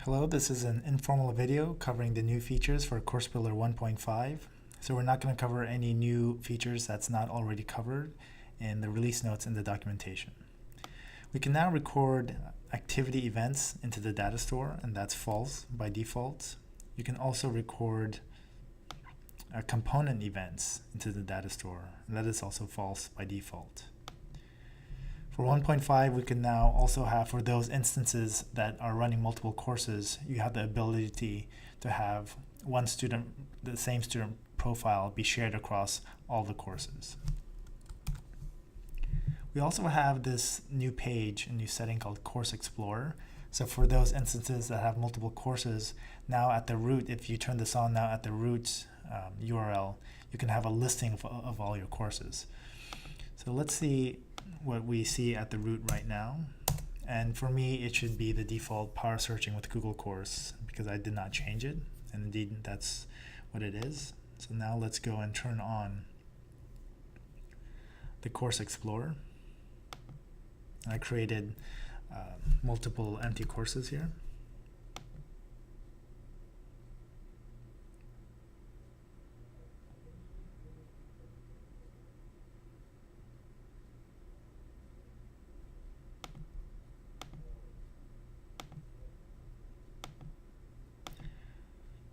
Hello, this is an informal video covering the new features for Course Builder 1.5. So we're not going to cover any new features that's not already covered in the release notes and the documentation. We can now record activity events into the data store, and that's false by default. You can also record component events into the data store, and that is also false by default. For 1.5, we can now also have, for those instances that are running multiple courses, you have the ability to have one student, the same student profile, be shared across all the courses. We also have this new page, a new setting called Course Explorer. So for those instances that have multiple courses, now at the root, if you turn this on now at the root URL, you can have a listing of all your courses. So let's see what we see at the root right now. And for me, it should be the default power searching with Google Course because I did not change it. And indeed, that's what it is. So now let's go and turn on the Course Explorer. I created multiple empty courses here.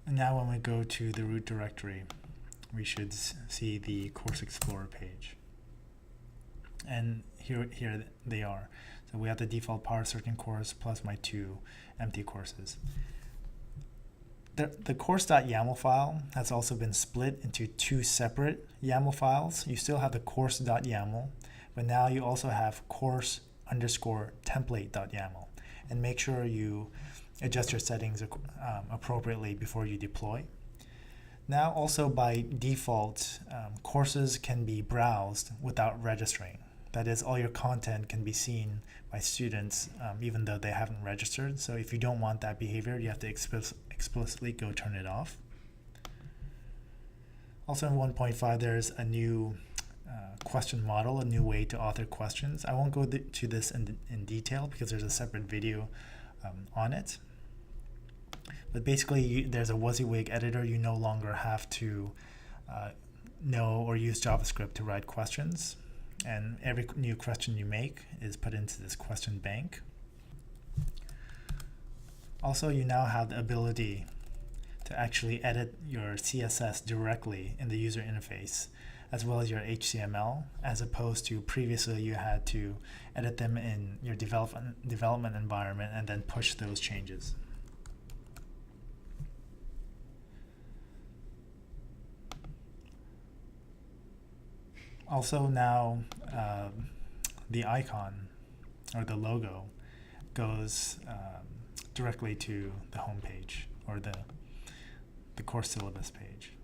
And now when we go to the root directory, we should see the Course Explorer page. And here they are. So we have the default power searching course plus my two empty courses. The course.yaml file has also been split into two separate YAML files. You still have the course.yaml, but now you also have course_template.yaml. And make sure you adjust your settings appropriately before you deploy. Now also by default, courses can be browsed without registering. That is, all your content can be seen by students even though they haven't registered. So if you don't want that behavior, you have to explicitly go turn it off. Also in 1.5, there's a new question model, a new way to author questions. I won't go to this in detail because there's a separate video on it. But basically, there's a WYSIWYG editor. You no longer have to know or use JavaScript to write questions. And every new question you make is put into this question bank. Also, you now have the ability to actually edit your CSS directly in the user interface, as well as your HTML, as opposed to previously you had to edit them in your development environment and then push those changes. Also now the icon or the logo goes directly to the home page or the course syllabus page.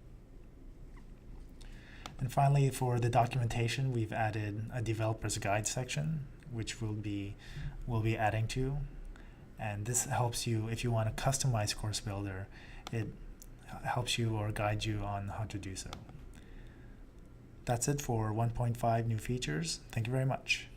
And finally, for the documentation, we've added a developer's guide section, which we'll be adding to. And this helps you, if you want to customize Course Builder, it helps you or guides you on how to do so. That's it for 1.5 new features. Thank you very much.